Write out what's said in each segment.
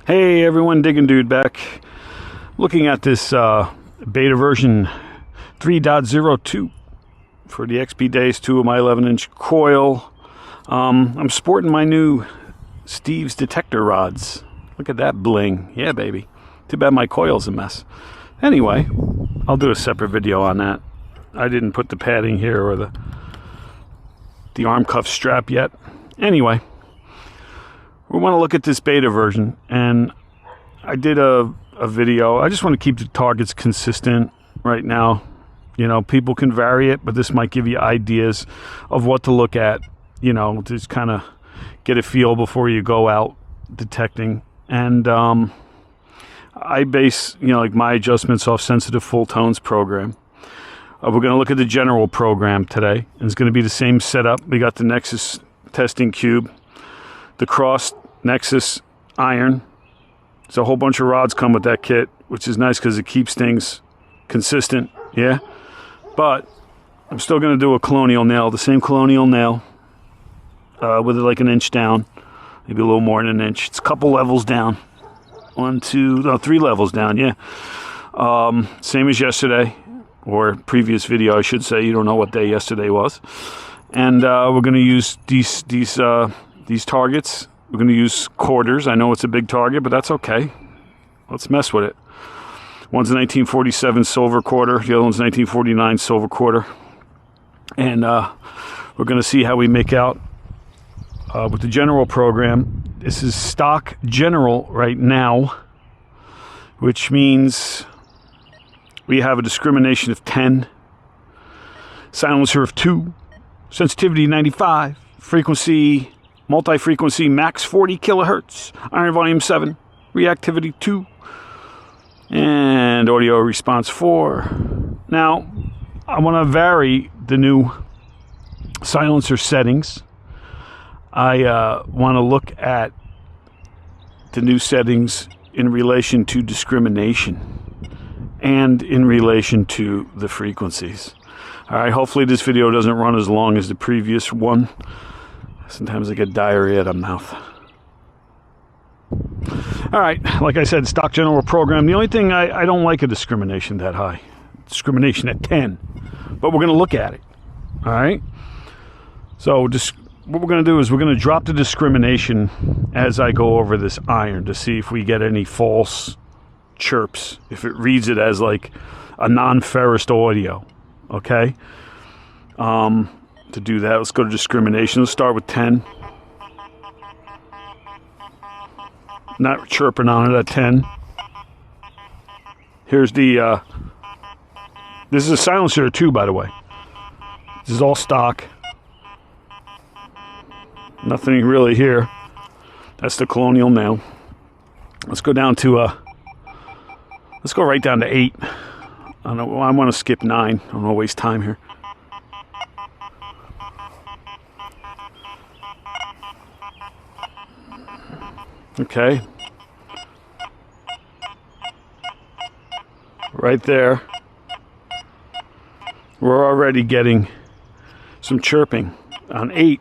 Hey everyone, Diggin' Dude back. Looking at this beta version 3.02 for the XP Days 2 of my 11-inch coil. I'm sporting my new Steve's Detector rods. Look at that bling. Yeah, baby. Too bad my coil's a mess. Anyway, I'll do a separate video on that. I didn't put the padding here or the arm cuff strap yet. Anyway, we want to look at this beta version, and I did a video. I just want to keep the targets consistent right now. You know, people can vary it, but this might give you ideas of what to look at, you know, to just kind of get a feel before you go out detecting. And I base, you know, like my adjustments off Sensitive Full Tones program. We're going to look at the general program today, and it's going to be the same setup. We got the Nexus testing cube, the cross Nexus iron. So a whole bunch of rods come with that kit, which is nice because it keeps things consistent. Yeah, but I'm still going to do a Colonial nail, the same Colonial nail, with it like an inch down, maybe a little more than an inch. It's a couple levels down. 3 levels down. Yeah, same as yesterday, or previous video I should say. You don't know what day yesterday was. And we're going to use these targets. We're going to use quarters. I know it's a big target, but that's okay. Let's mess with it. One's a 1947 silver quarter. The other one's a 1949 silver quarter. And we're going to see how we make out with the general program. This is stock general right now, which means we have a discrimination of 10, silencer of 2, sensitivity 95, frequency, multi-frequency max 40 kilohertz, iron volume 7, reactivity 2, and audio response 4. Now, I want to vary the new silencer settings. I want to look at the new settings in relation to discrimination and in relation to the frequencies. All right, hopefully this video doesn't run as long as the previous one. Sometimes I get diarrhea at the mouth. All right, like I said, stock general program. The only thing I don't like a discrimination that high. Discrimination at 10. But we're going to look at it. All right? So just what we're going to do is we're going to drop the discrimination as I go over this iron to see if we get any false chirps, if it reads it as like a non-ferrous audio. Okay? To do that, let's go to discrimination. Let's start with 10. Not chirping on it at 10. Here's the this is a silencer too, by the way. This is all stock. Nothing really here. That's the Colonial nail. Let's go down to let's go right down to 8. I don't know, I want to skip 9. I don't want to waste time here. Okay. Right there. We're already getting some chirping on 8.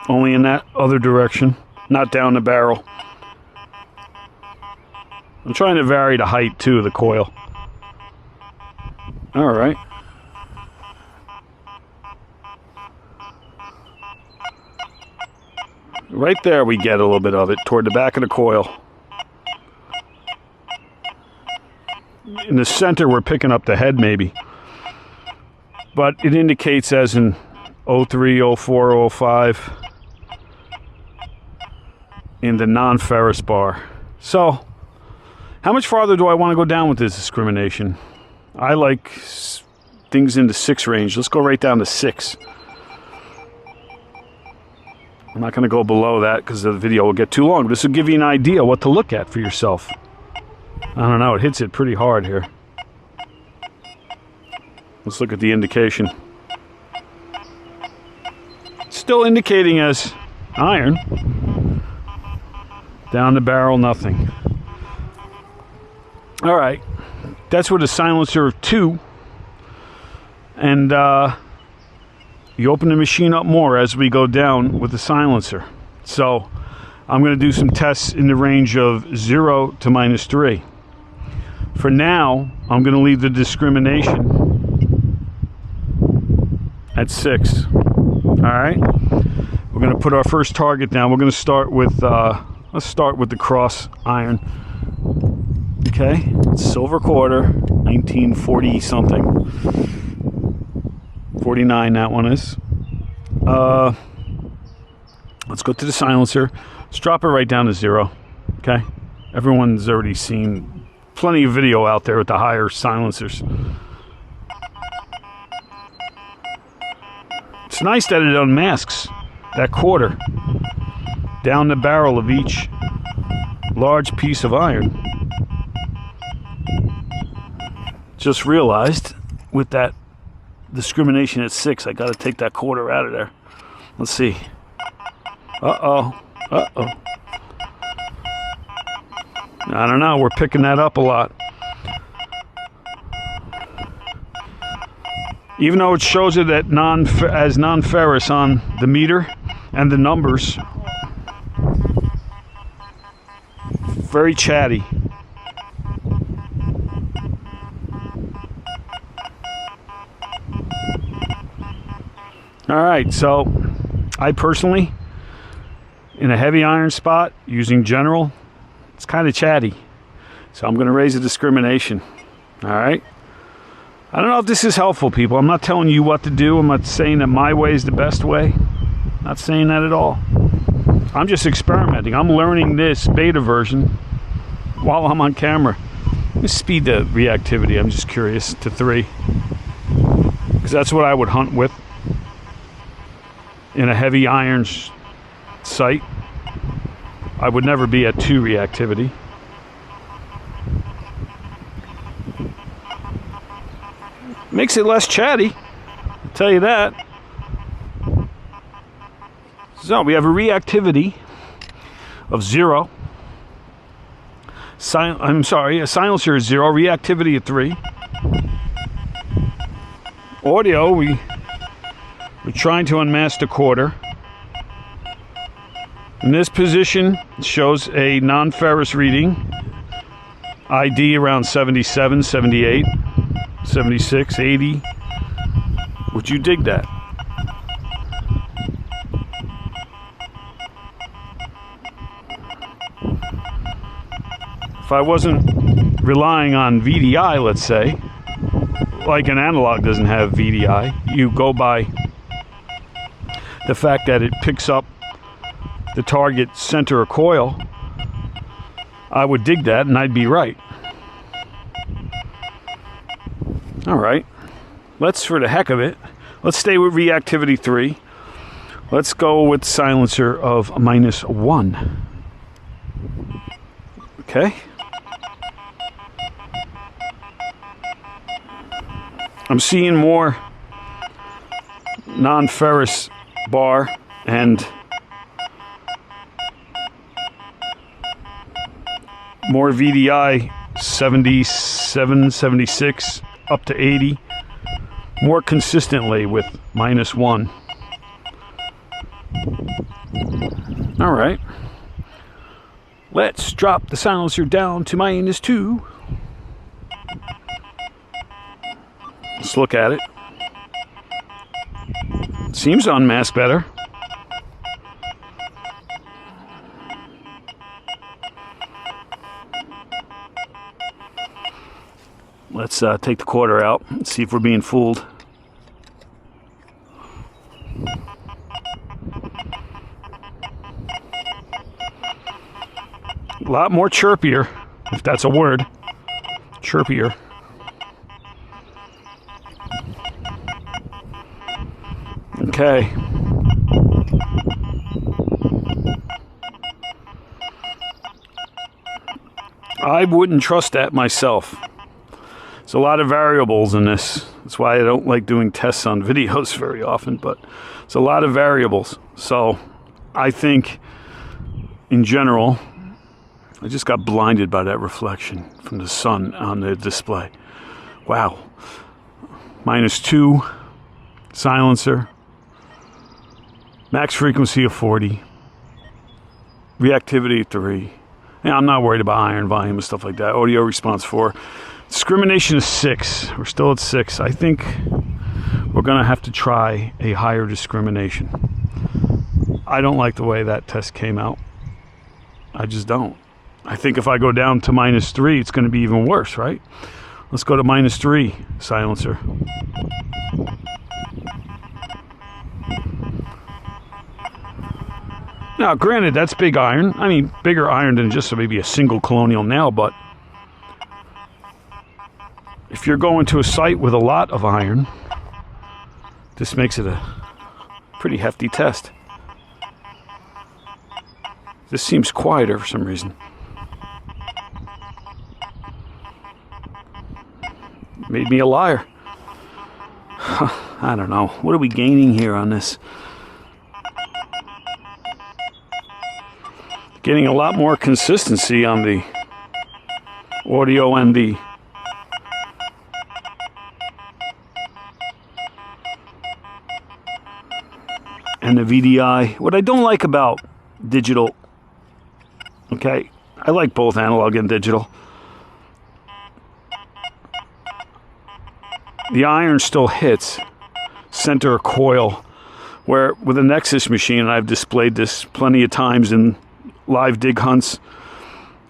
Only in that other direction, not down the barrel. I'm trying to vary the height too of the coil. All right. Right there we get a little bit of it toward the back of the coil. In the center we're picking up the head maybe. But it indicates as in 03, 04, 05 in the non-ferrous bar. So, how much farther do I want to go down with this discrimination? I like things in the 6 range. Let's go right down to 6. I'm not going to go below that because the video will get too long. This will give you an idea what to look at for yourself. I don't know, it hits it pretty hard here. Let's look at the indication. Still indicating as iron. Down the barrel, nothing. All right, that's with a silencer of 2. And you open the machine up more as we go down with the silencer. So I'm going to do some tests in the range of 0 to -3. For now, I'm going to leave the discrimination at 6. All right. We're going to put our first target down. We're going to start with, let's start with the cross iron. Okay. Silver quarter, 1940 something. 49 that one is. Let's go to the silencer. Let's drop it right down to 0. Okay. Everyone's already seen plenty of video out there with the higher silencers. It's nice that it unmasks that quarter down the barrel of each large piece of iron. Just realized with that discrimination at 6, I got to take that quarter out of there. Let's see. Uh-oh. Uh-oh. I don't know. We're picking that up a lot. Even though it shows it at as non-ferrous on the meter and the numbers. Very chatty. All right, so I personally, in a heavy iron spot, using general, it's kind of chatty. So I'm going to raise the discrimination. All right. I don't know if this is helpful, people. I'm not telling you what to do. I'm not saying that my way is the best way. Not saying that at all. I'm just experimenting. I'm learning this beta version while I'm on camera. Let me speed the reactivity. I'm just curious to 3. Because that's what I would hunt with in a heavy iron sight. I would never be at 2 reactivity. Makes it less chatty, I'll tell you that. So we have a reactivity of 0. I'm sorry, a silencer is 0, reactivity at 3. Audio, we're trying to unmask the quarter. In this position, it shows a non-ferrous reading. ID around 77, 78, 76, 80. Would you dig that? If I wasn't relying on VDI, let's say, like an analog doesn't have VDI, you go by the fact that it picks up the target center of coil, I would dig that and I'd be right. All right, let's, for the heck of it, let's stay with reactivity 3. Let's go with silencer of -1. Okay. I'm seeing more non-ferrous bar and more VDI, 77, 76, up to 80, more consistently with -1. All right. Let's drop the silencer down to -2. Let's look at it. Seems to unmask better. Let's take the quarter out and see if we're being fooled. A lot more chirpier, if that's a word. Chirpier. Okay. I wouldn't trust that myself. There's a lot of variables in this. That's why I don't like doing tests on videos very often, but it's a lot of variables. So I think in general, I just got blinded by that reflection from the sun on the display. Wow. -2, silencer, max frequency of 40. Reactivity 3. Yeah, I'm not worried about iron volume and stuff like that. Audio response 4. Discrimination is 6. We're still at 6. I think we're going to have to try a higher discrimination. I don't like the way that test came out. I just don't. I think if I go down to -3, it's going to be even worse, right? Let's go to -3 silencer. Now, granted, that's big iron. I mean, bigger iron than just maybe a single Colonial nail, but if you're going to a site with a lot of iron, this makes it a pretty hefty test. This seems quieter for some reason. Made me a liar. I don't know. What are we gaining here on this? Getting a lot more consistency on the audio and the VDI. What I don't like about digital, okay, I like both analog and digital. The iron still hits center coil, where with a Nexus machine, and I've displayed this plenty of times in live dig hunts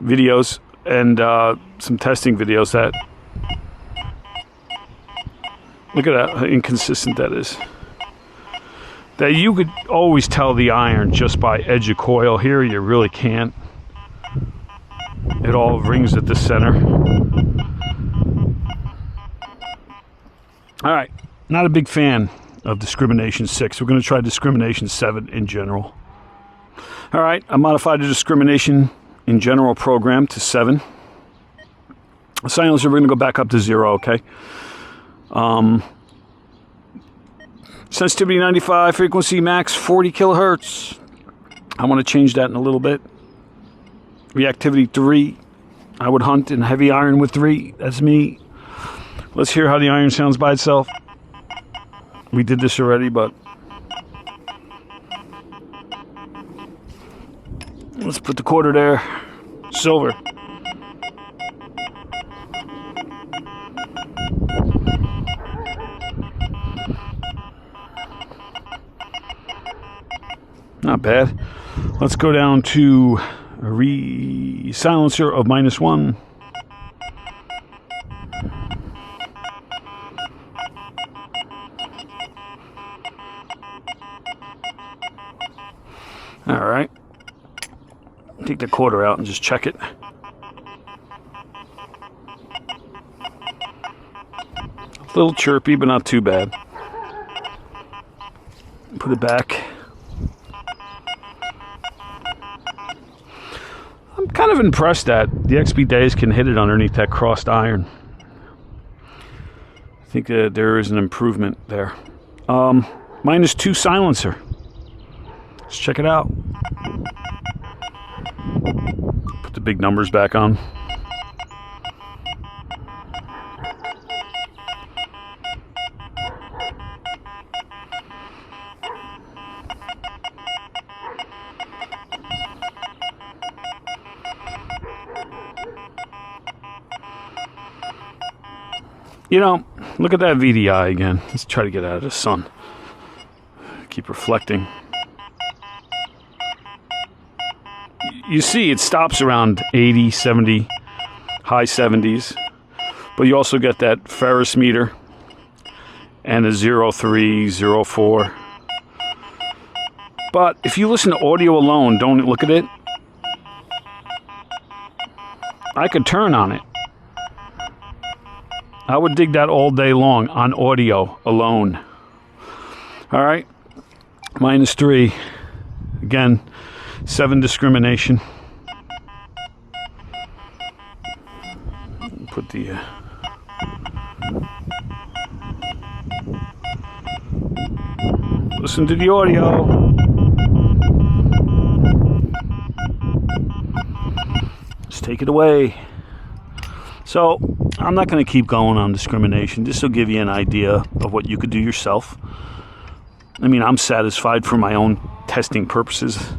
videos and some testing videos, that look at how inconsistent that is. That you could always tell the iron just by edge of coil. Here you really can't. It all rings at the center. All right, not a big fan of discrimination 6. We're going to try discrimination 7 in general. All right, I modified the discrimination in general program to 7. Silencer, we're going to go back up to 0, okay? Sensitivity 95, frequency max 40 kilohertz. I want to change that in a little bit. Reactivity 3. I would hunt in heavy iron with 3. That's me. Let's hear how the iron sounds by itself. We did this already, but let's put the quarter there. Silver. Not bad. Let's go down to a silencer of -1. All right. Take the quarter out and just check it. A little chirpy, but not too bad. Put it back. I'm kind of impressed that the XP Days can hit it underneath that crossed iron. I think that there is an improvement there. -2 silencer. Let's check it out. Put the big numbers back on. You know, look at that VDI again. Let's try to get out of the sun. Keep reflecting. You see it stops around 80, 70, high 70s. But you also get that Ferris meter and a 03, 04. But if you listen to audio alone, don't look at it. I could turn on it. I would dig that all day long on audio alone. All right, -3. Again, 7 discrimination. Put the listen to the audio. Let's take it away. So I'm not going to keep going on discrimination. This will give you an idea of what you could do yourself. I mean, I'm satisfied for my own testing purposes.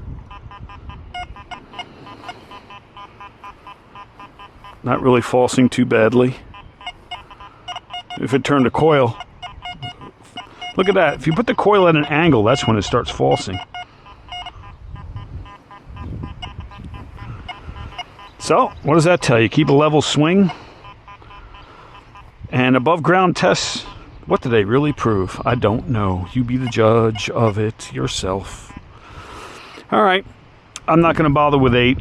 Not really falsing too badly. If it turned a coil, look at that. If you put the coil at an angle, that's when it starts falsing. So, what does that tell you? Keep a level swing. And above ground tests, what do they really prove? I don't know. You be the judge of it yourself. All right. I'm not going to bother with 8.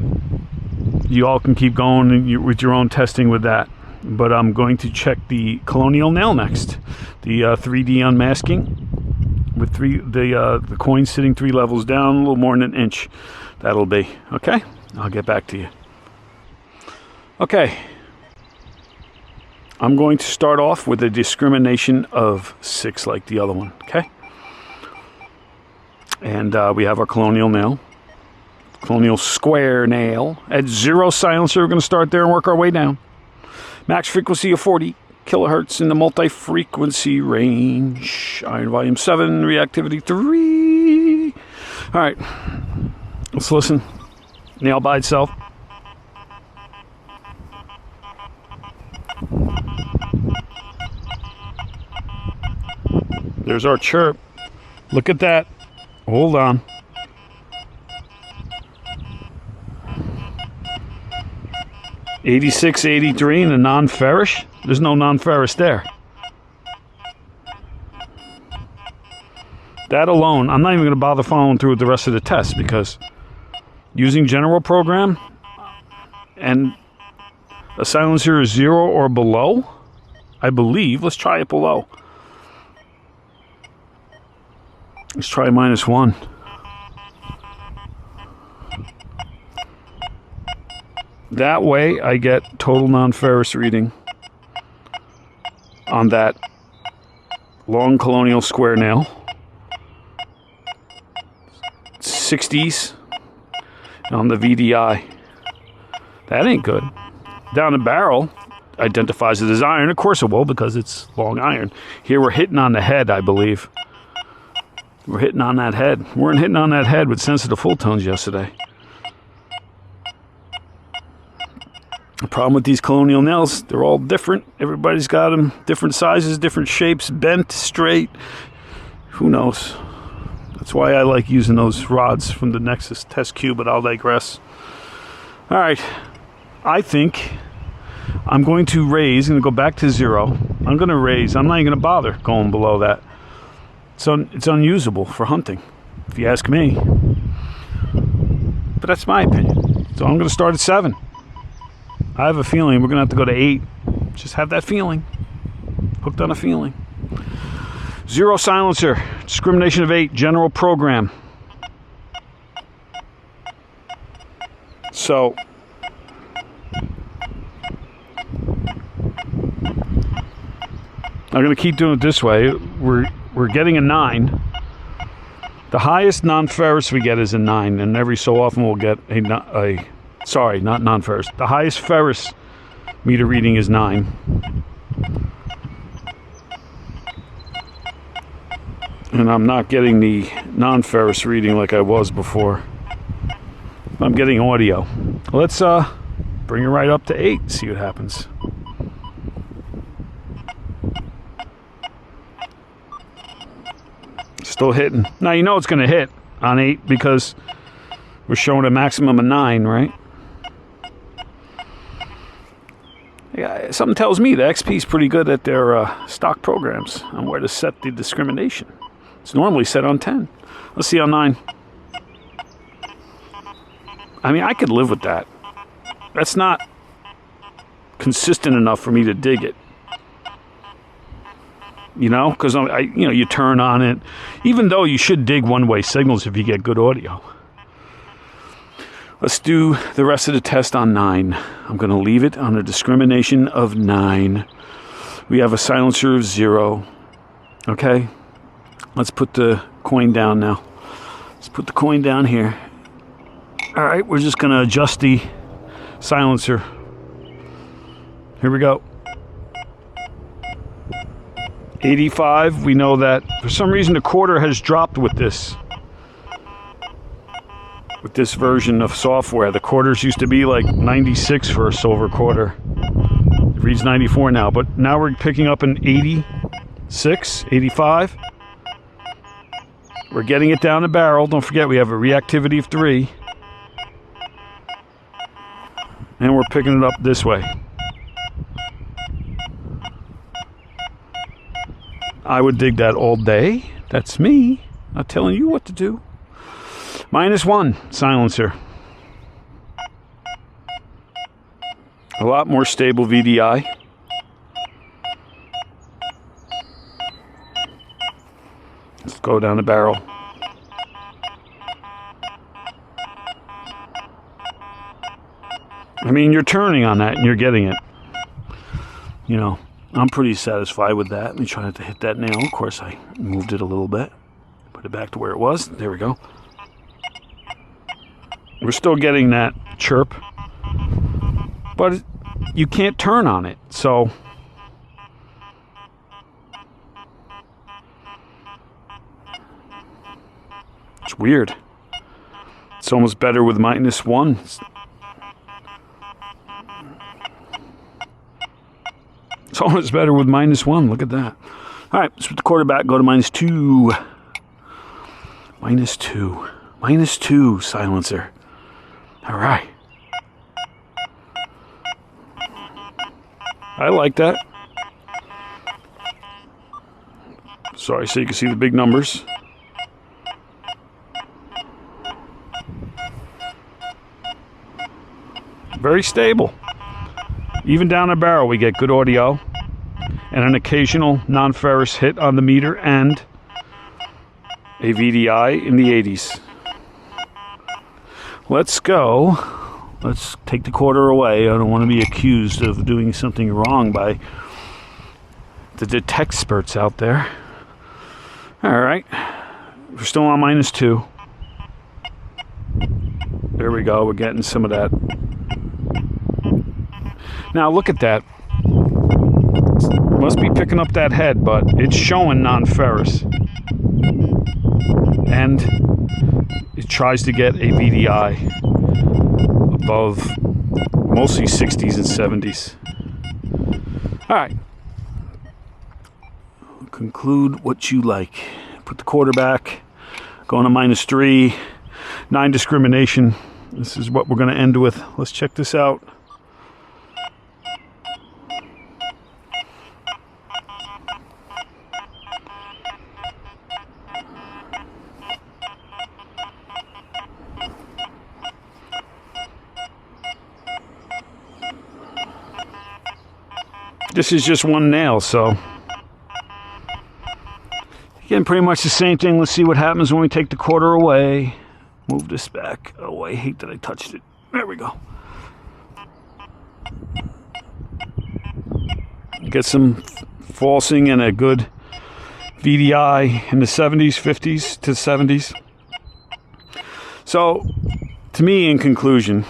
You all can keep going with your own testing with that. But I'm going to check the Colonial nail next. The 3D unmasking with the coin sitting 3 levels down, a little more than an inch. That'll be. Okay? I'll get back to you. Okay. I'm going to start off with a discrimination of 6 like the other one. Okay? And we have our Colonial nail. Colonial square nail. At 0 silencer, we're going to start there and work our way down. Max frequency of 40 kilohertz in the multi-frequency range. Iron volume 7, reactivity 3. All right. Let's listen. Nail by itself. There's our chirp. Look at that. Hold on. $86, $83 in a non-ferrous. There's no non-ferrous there. That alone, I'm not even going to bother following through with the rest of the test because using general program and a silencer is 0 or below, I believe. Let's try it below. Let's try -1. That way I get total non-ferrous reading on that long Colonial square nail. 60s on the VDI. That ain't good. Down the barrel identifies it as iron. Of course it will because it's long iron. Here we're hitting on the head, I believe. We're hitting on that head. We weren't hitting on that head with sensitive full tones yesterday. The problem with these Colonial nails, they're all different. Everybody's got them different sizes, different shapes, bent, straight. Who knows? That's why I like using those rods from the Nexus test cube, but I'll digress. All right. I think I'm going to raise. I'm going to go back to 0. I'm going to raise. I'm not even going to bother going below that. It's unusable for hunting, if you ask me. But that's my opinion. So I'm going to start at 7. I have a feeling we're going to have to go to 8. Just have that feeling. Hooked on a feeling. 0 silencer. Discrimination of 8. General program. So I'm going to keep doing it this way. We're getting a 9. The highest non-ferrous we get is a 9, and every so often we'll get a sorry, not non-ferrous. The highest ferrous meter reading is 9. And I'm not getting the non-ferrous reading like I was before. I'm getting audio. Let's bring it right up to 8, see what happens. Still hitting. Now you know it's going to hit on 8 because we're showing a maximum of 9, right? Yeah, something tells me the XP is pretty good at their stock programs on where to set the discrimination. It's normally set on 10. Let's see on 9. I mean, I could live with that. That's not consistent enough for me to dig it. You know, because you turn on it. Even though you should dig one-way signals if you get good audio. Let's do the rest of the test on 9. I'm going to leave it on a discrimination of 9. We have a silencer of 0. Okay. Let's put the coin down now. Let's put the coin down here. All right, we're just going to adjust the silencer. Here we go. 85, we know that for some reason the quarter has dropped with this version of software. The quarters used to be like 96 for a silver quarter. reads 94 now, but now we're picking up an 86, 85. We're getting it down the barrel. Don't forget, we have a reactivity of 3. And we're picking it up this way. I would dig that all day. That's me. Not telling you what to do. -1 silencer. A lot more stable VDI. Let's go down the barrel. I mean, you're turning on that and you're getting it. You know, I'm pretty satisfied with that. Let me try not to hit that nail. Of course, I moved it a little bit. Put it back to where it was. There we go. We're still getting that chirp. But you can't turn on it, so it's weird. It's almost better with -1. It's almost better with -1. Look at that. All right, let's put the quarterback, go to -2. -2. -2 silencer. All right. I like that. Sorry, so you can see the big numbers. Very stable. Even down the barrel, we get good audio and an occasional non-ferrous hit on the meter and a VDI in the 80s. Let's go. Let's take the quarter away. I don't want to be accused of doing something wrong by the detect experts out there. All right. We're still on -2. There we go. We're getting some of that. Now look at that. Must be picking up that head, but it's showing non-ferrous. And it tries to get a VDI above mostly 60s and 70s. All right. Conclude what you like. Put the quarter back. Going to -3. 9 discrimination. This is what we're going to end with. Let's check this out. This is just one nail, so again, pretty much the same thing. Let's see what happens when we take the quarter away. Move this back. Oh, I hate that I touched it. There we go. Get some falsing and a good VDI in the 70s, 50s to 70s. So, to me, in conclusion,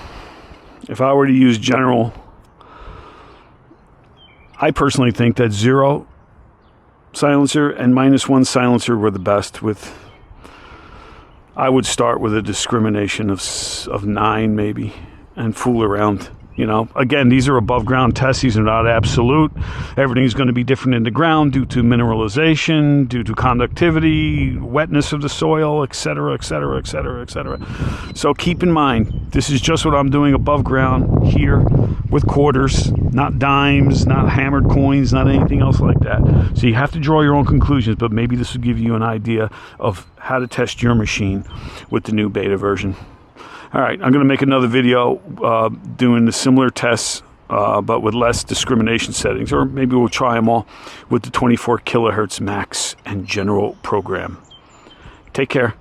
if I were to use general, I personally think that 0 silencer and -1 silencer were the best. I would start with a discrimination of 9 maybe and fool around. You know, again, these are above ground tests. These are not absolute. Everything's going to be different in the ground due to mineralization, due to conductivity, wetness of the soil, etc., etc., etc., etc. So keep in mind, this is just what I'm doing above ground here with quarters, not dimes, not hammered coins, not anything else like that. So you have to draw your own conclusions, but maybe this will give you an idea of how to test your machine with the new beta version. All right, I'm going to make another video doing the similar tests, but with less discrimination settings, or maybe we'll try them all with the 24 kilohertz max and general program. Take care.